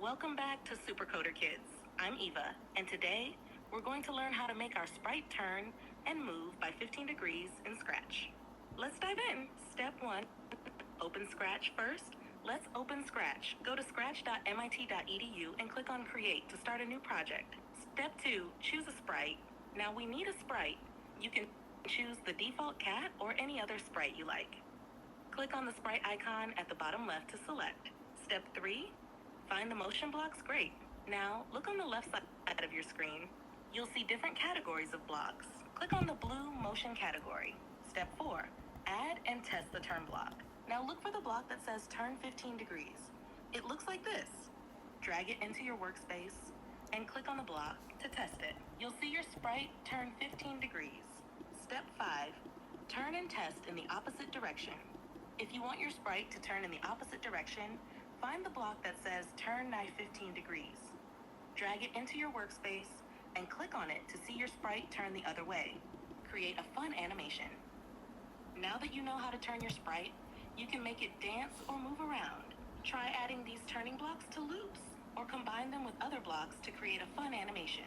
Welcome back to Supercoder Kids. I'm Eva, and today we're going to learn how to make our sprite turn and move by 15 degrees in Scratch. Let's dive in. Step 1, open Scratch first. Let's open Scratch. Go to scratch.mit.edu and click on Create to start a new project. Step 2, choose a sprite. Now we need a sprite. You can choose the default cat or any other sprite you like. Click on the sprite icon at the bottom left to select. Step 3, find the motion blocks. Great. Now look on the left side of your screen. You'll see different categories of blocks. Click on the blue motion category. Step 4, add and test the turn block. Now look for the block that says turn 15 degrees. It looks like this. Drag it into your workspace and click on the block to test it. You'll see your sprite turn 15 degrees. Step 5, turn and test in the opposite direction. If you want your sprite to turn in the opposite direction, find the block that says turn knife 15 degrees. Drag it into your workspace and click on it to see your sprite turn the other way. Create a fun animation. Now that you know how to turn your sprite, you can make it dance or move around. Try adding these turning blocks to loops or combine them with other blocks to create a fun animation.